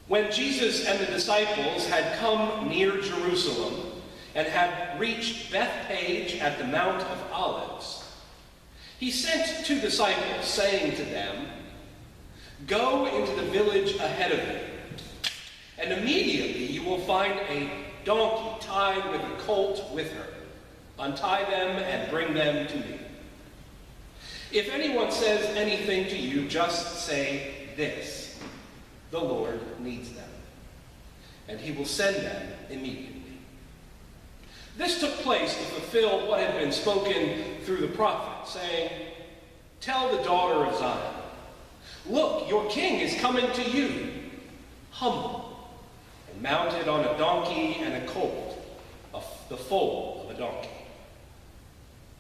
When Jesus and the disciples had come near Jerusalem and had reached Bethphage at the Mount of Olives, he sent 2 disciples, saying to them, "Go into the village ahead of you, and immediately you will find a donkey tied with a colt with her. Untie them and bring them to me. If anyone says anything to you, just say this: the Lord needs them, and he will send them immediately." This took place to fulfill what had been spoken through the prophet, saying, "Tell the daughter of Zion, look, your king is coming to you, humble, and mounted on a donkey and a colt, the foal of a donkey."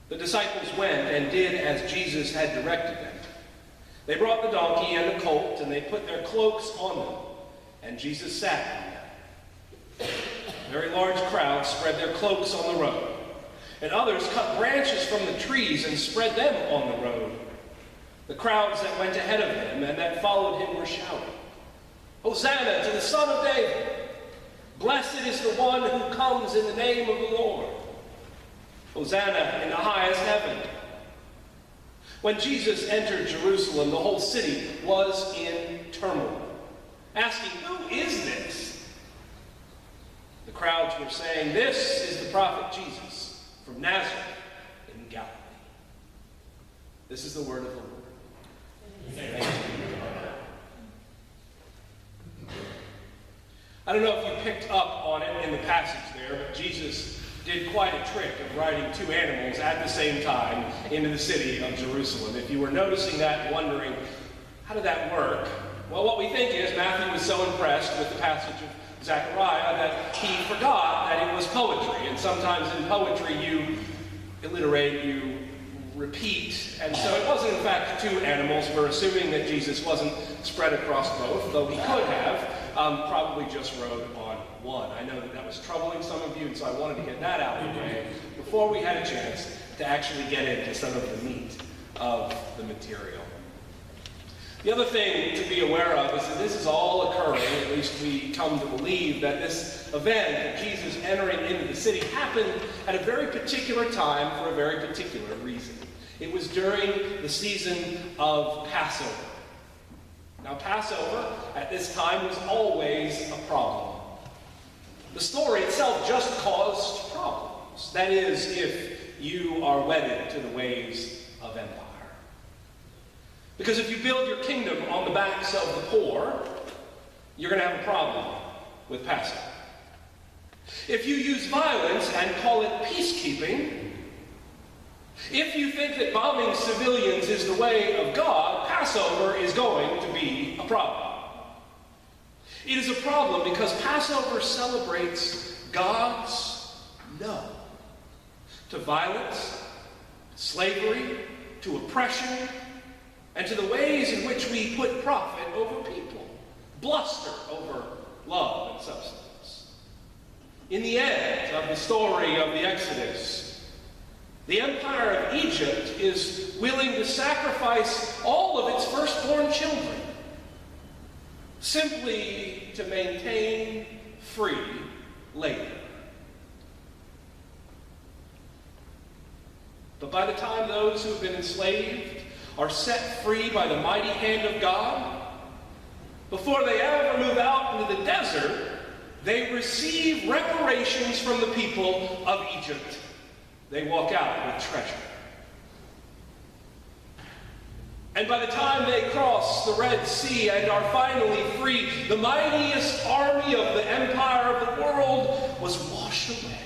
The disciples went and did as Jesus had directed them. They brought the donkey and the colt, and they put their cloaks on them, and Jesus sat on them. A very large crowd spread their cloaks on the road, and others cut branches from the trees and spread them on the road. The crowds that went ahead of him and that followed him were shouting, "Hosanna to the Son of David! Blessed is the one who comes in the name of the Lord! Hosanna in the highest heaven!" When Jesus entered Jerusalem, the whole city was in turmoil, asking, "Who is this?" The crowds were saying, "This is the prophet Jesus from Nazareth in Galilee." This is the word of the Lord. Thanks be to God. I don't know if you picked up on it in the passage there, but Jesus did quite a trick of riding 2 animals at the same time into the city of Jerusalem. If you were noticing that and wondering, how did that work? Well, what we think is Matthew was so impressed with the passage of Zechariah that he forgot that it was poetry. And sometimes in poetry you alliterate, you repeat. And so it wasn't in fact 2 animals. We're assuming that Jesus wasn't spread across both, though he could have probably just rode on one. I know that was troubling some of you, and so I wanted to get that out of the way before we had a chance to actually get into some of the meat of the material. The other thing to be aware of is that this is all occurring, at least we come to believe, that this event of Jesus entering into the city happened at a very particular time for a very particular reason. It was during the season of Passover. Now, Passover at this time was always a problem. The story itself just caused problems. That is, if you are wedded to the ways of empire. Because if you build your kingdom on the backs of the poor, you're going to have a problem with Passover. If you use violence and call it peacekeeping, if you think that bombing civilians is the way of God, Passover is going to be a problem. It is a problem because Passover celebrates God's no to violence, slavery, to oppression, and to the ways in which we put profit over people, bluster over love and substance. In the end of the story of the Exodus, the empire of Egypt is willing to sacrifice all of its firstborn children simply to maintain free labor. But by the time those who have been enslaved are set free by the mighty hand of God, before they ever move out into the desert, they receive reparations from the people of Egypt. They walk out with treasure. And by the time they cross the Red Sea and are finally free, the mightiest army of the empire of the world was washed away.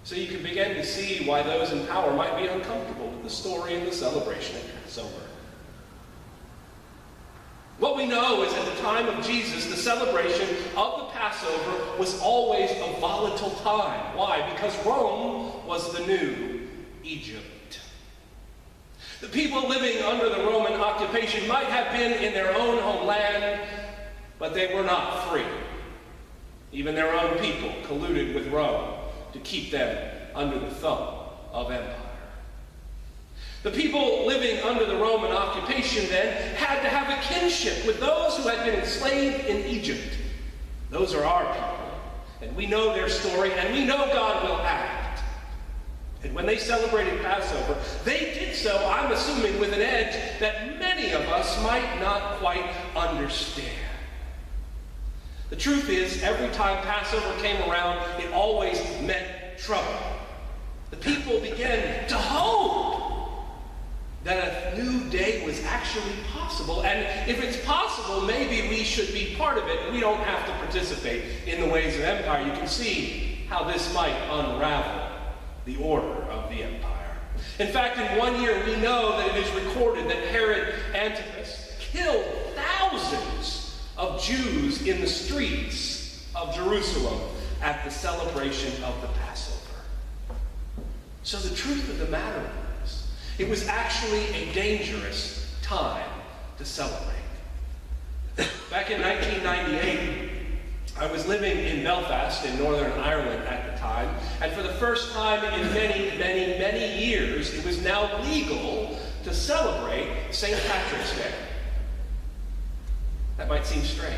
So you can begin to see why those in power might be uncomfortable with the story and the celebration of Passover. What we know is at the time of Jesus, the celebration of the Passover was always a volatile time. Why? Because Rome was the new Egypt. The people living under the Roman occupation might have been in their own homeland, but they were not free. Even their own people colluded with Rome to keep them under the thumb of empire. The people living under the Roman occupation then had to have a kinship with those who had been enslaved in Egypt. Those are our people, and we know their story, and we know God will act. And when they celebrated Passover, they did so, I'm assuming, with an edge that many of us might not quite understand. The truth is, every time Passover came around, it always meant trouble. The people began to hope that a new day was actually possible. And if it's possible, maybe we should be part of it. We don't have to participate in the ways of empire. You can see how this might unravel the order of the empire. In fact, in one year, we know that it is recorded that Herod Antipas killed thousands of Jews in the streets of Jerusalem at the celebration of the Passover. So the truth of the matter is, it was actually a dangerous time to celebrate. Back in 1998, I was living in Belfast in Northern Ireland at the time, and for the first time in many years, it was now legal to celebrate St. Patrick's Day. That might seem strange.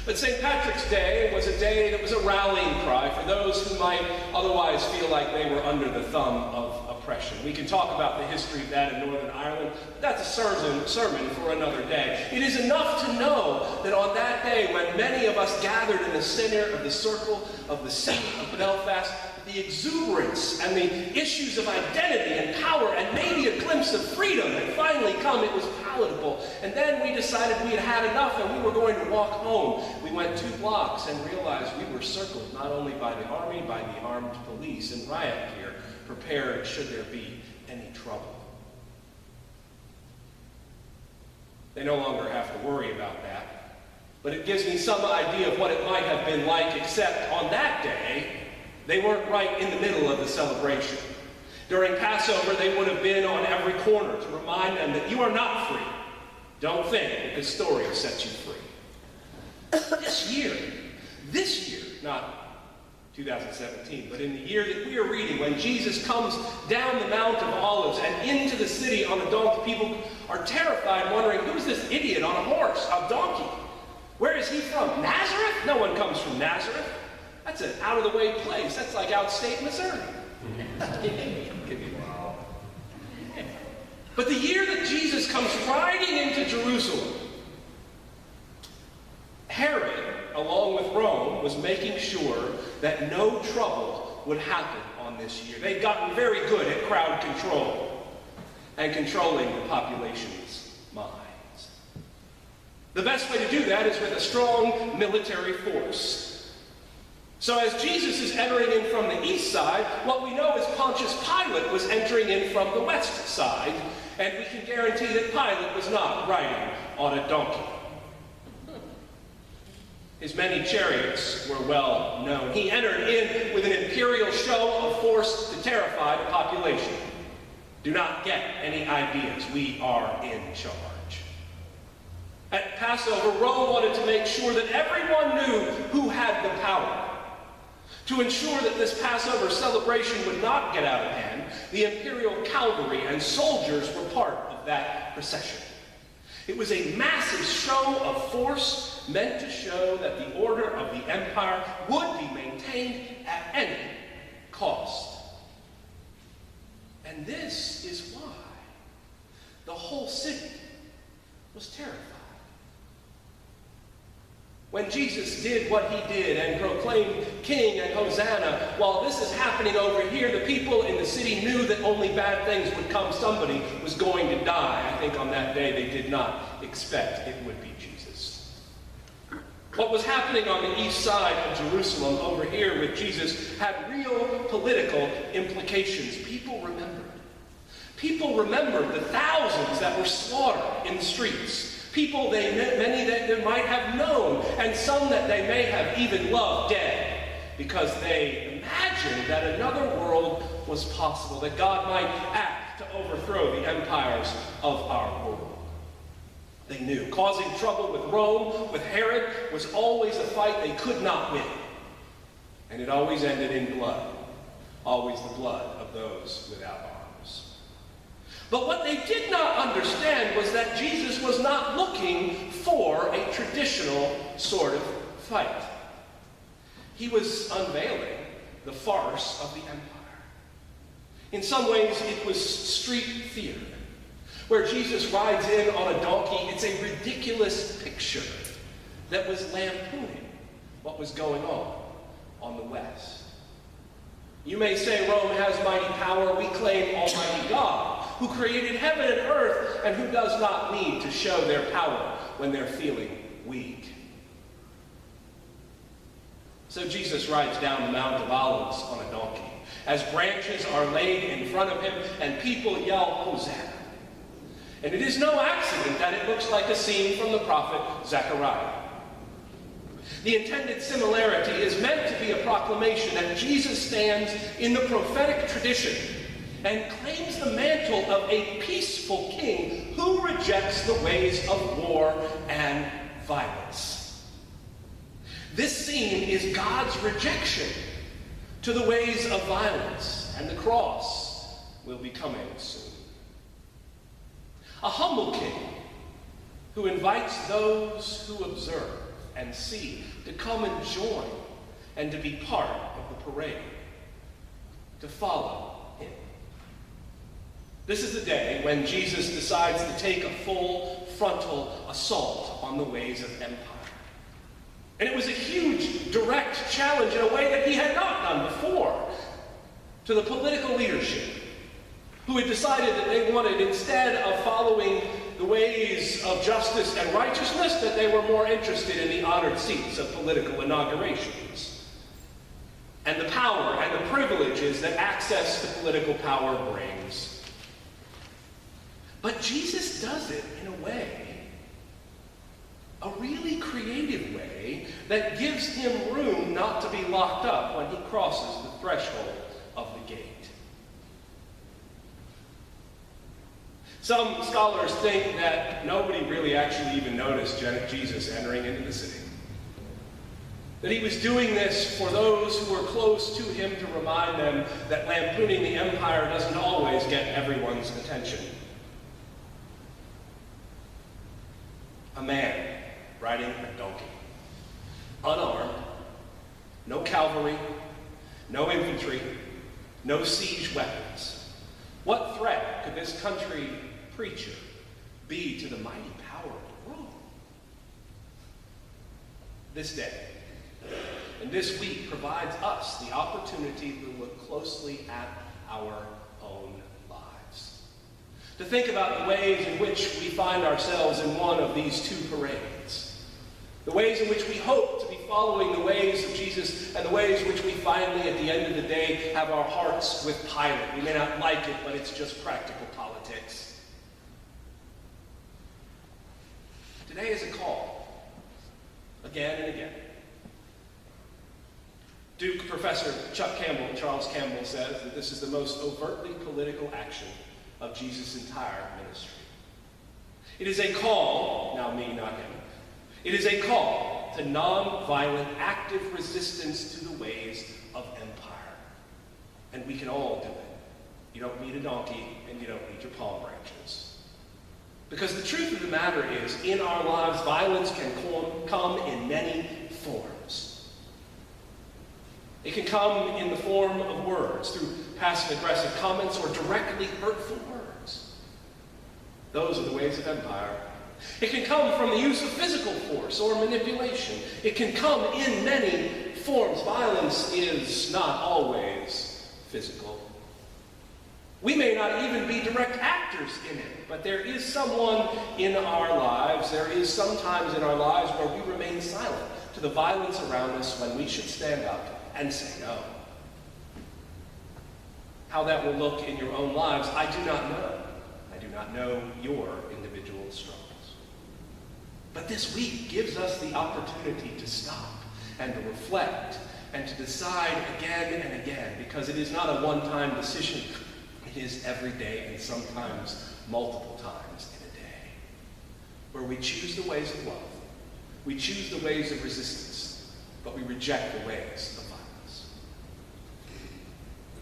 But St. Patrick's Day was a day that was a rallying cry for those who might otherwise feel like they were under the thumb of oppression. We can talk about the history of that in Northern Ireland, but that's a sermon for another day. It is enough to know that on that day, when many of us gathered in the center of the circle of the city of Belfast, the exuberance and the issues of identity and power and maybe a glimpse of freedom had finally come. It was palatable. And then we decided we had had enough and we were going to walk home. We went 2 blocks and realized we were circled not only by the army, by the armed police and riot gear, prepared should there be any trouble. They no longer have to worry about that. But it gives me some idea of what it might have been like, except on that day, they weren't right in the middle of the celebration. During Passover, they would have been on every corner to remind them that you are not free. Don't think that this story sets you free. This year, not 2017, but in the year that we are reading, when Jesus comes down the Mount of Olives and into the city on a donkey, people are terrified, wondering, who's this idiot on a horse, a donkey? Where is he from? Nazareth? No one comes from Nazareth. That's an out-of-the-way place. That's like outstate Missouri. But the year that Jesus comes riding into Jerusalem, Herod, along with Rome, was making sure that no trouble would happen on this year. They'd gotten very good at crowd control and controlling the population's minds. The best way to do that is with a strong military force. So as Jesus is entering in from the east side, what we know is Pontius Pilate was entering in from the west side, and we can guarantee that Pilate was not riding on a donkey. His many chariots were well known. He entered in with an imperial show of force to terrify the population. Do not get any ideas. We are in charge. At Passover, Rome wanted to make sure that everyone knew who had the power. To ensure that this Passover celebration would not get out of hand, the imperial cavalry and soldiers were part of that procession. It was a massive show of force meant to show that the order of the empire would be maintained at any cost. And this is why the whole city was terrified. When Jesus did what he did and proclaimed King and Hosanna, while this is happening over here, the people in the city knew that only bad things would come. Somebody was going to die. I think on that day they did not expect it would be Jesus. What was happening on the east side of Jerusalem over here with Jesus had real political implications. People remembered. People remembered the thousands that were slaughtered in the streets. People many that they might have known, and some that they may have even loved dead, because they imagined that another world was possible, that God might act to overthrow the empires of our world. They knew. Causing trouble with Rome, with Herod, was always a fight they could not win. And it always ended in blood. Always the blood of those without arms. But what they did not understand was that Jesus was not looking for a traditional sort of fight. He was unveiling the farce of the empire. In some ways, it was street theater, where Jesus rides in on a donkey. It's a ridiculous picture that was lampooning what was going on the West. You may say Rome has mighty power. We claim Almighty God, who created heaven and earth and who does not need to show their power when they're feeling weak. So Jesus rides down the Mount of Olives on a donkey, as branches are laid in front of him and people yell, Hosanna. And it is no accident that it looks like a scene from the prophet Zechariah. The intended similarity is meant to be a proclamation that Jesus stands in the prophetic tradition and claims the mantle of a peaceful king who rejects the ways of war and violence. This scene is God's rejection to the ways of violence, and the cross will be coming soon. A humble king who invites those who observe and see to come and join and to be part of the parade, to follow him. This is the day when Jesus decides to take a full frontal assault on the ways of empire. And it was a huge, direct challenge in a way that he had not done before to the political leadership, who had decided that they wanted, instead of following the ways of justice and righteousness, that they were more interested in the honored seats of political inaugurations and the power and the privileges that access to political power brings. But Jesus does it in a way, a really creative way, that gives him room not to be locked up when he crosses the threshold of the gate. Some scholars think that nobody really actually even noticed Jesus entering into the city. That he was doing this for those who were close to him to remind them that lampooning the empire doesn't always get everyone's attention. A man riding a donkey, unarmed, no cavalry, no infantry, no siege weapons. What threat could this country preacher be to the mighty power of Rome? This day and this week provides us the opportunity to look closely at our own lives, to think about the ways in which we find ourselves in one of these two parades, the ways in which we hope to be following the ways of Jesus, and the ways in which we finally, at the end of the day, have our hearts with Pilate. We may not like it, but it's just practical politics. Today is a call, again and again. Duke Professor Charles Campbell says that this is the most overtly political action of Jesus' entire ministry. It is a call, now me, not him, it is a call to non-violent, active resistance to the ways of empire. And we can all do it. You don't need a donkey, and you don't need your palm branches. Because the truth of the matter is, in our lives, violence can come in many forms. It can come in the form of words, through passive-aggressive comments or directly hurtful words. Those are the ways of empire. It can come from the use of physical force or manipulation. It can come in many forms. Violence is not always physical. We may not even be direct actors in it, but there is someone in our lives, there is sometimes in our lives where we remain silent to the violence around us when we should stand up and say no. How that will look in your own lives, I do not know. I do not know your individual struggles. But this week gives us the opportunity to stop and to reflect and to decide again and again, because it is not a one-time decision. It is every day, and sometimes multiple times in a day, where we choose the ways of love, we choose the ways of resistance, but we reject the ways of violence.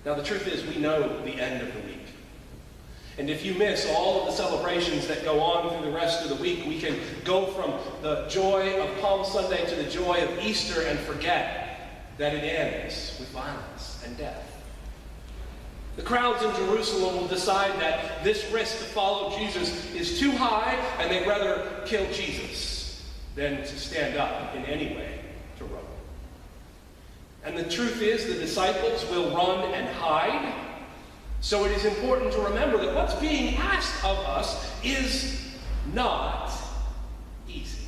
Now, the truth is, we know the end of the week. And if you miss all of the celebrations that go on through the rest of the week, we can go from the joy of Palm Sunday to the joy of Easter and forget that it ends with violence and death. The crowds in Jerusalem will decide that this risk to follow Jesus is too high, and they'd rather kill Jesus than to stand up in any way to Rome. And the truth is, the disciples will run and hide. So it is important to remember that what's being asked of us is not easy.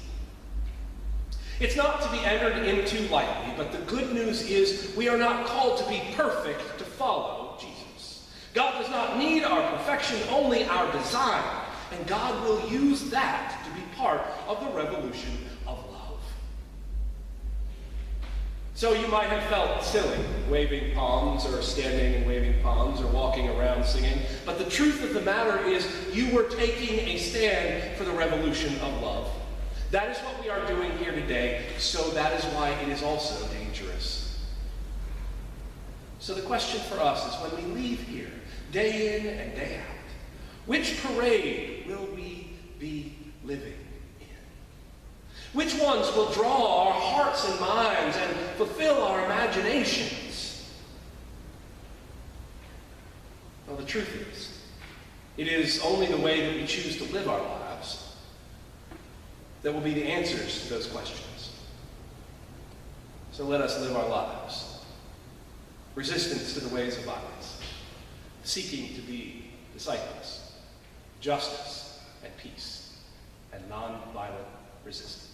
It's not to be entered into lightly, but the good news is we are not called to be perfect to follow Jesus. God does not need our perfection, only our design, and God will use that to be part of the revolution of love. So you might have felt silly waving palms or standing and waving palms or walking around singing, but the truth of the matter is you were taking a stand for the revolution of love. That is what we are doing here today, so that is why it is also dangerous. So the question for us is, when we leave here, day in and day out, which parade will we be living? Which ones will draw our hearts and minds and fulfill our imaginations? Well, the truth is, it is only the way that we choose to live our lives that will be the answers to those questions. So let us live our lives. Resistance to the ways of violence, seeking to be disciples, justice and peace, and nonviolent resistance.